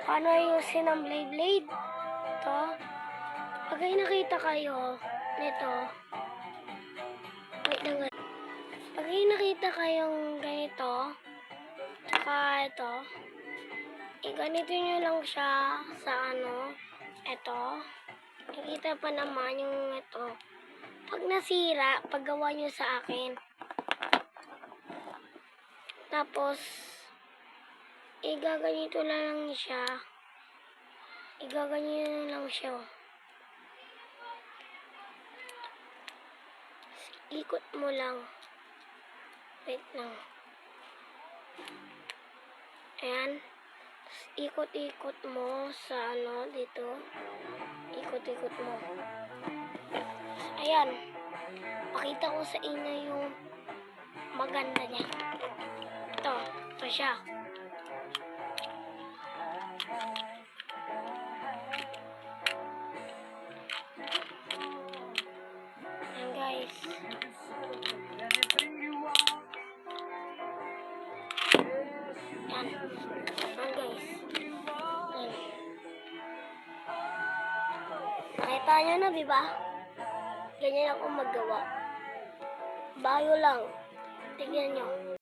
Paano ayusin ang blade? Ito. Pag ay nakita kayo nito, wait lang. Pag ay nakita kayong ganito, tsaka ito, ganito nyo lang siya sa ito. Nakita pa naman yung ito. Pag nasira, paggawa nyo sa akin. Tapos, igaganito lang siya. Igaganito lang siya. Ikot mo lang. Wait lang. Ayan. Ikot-ikot mo sa dito. Ikot-ikot mo. Ayan. Pakita ko sa inyo yung maganda niya. Ito siya. Ayan guys. Ayan guys. Ayan. Nakita nyo na, diba? Ganyan ako maggawa. Bayo lang. Tignan nyo.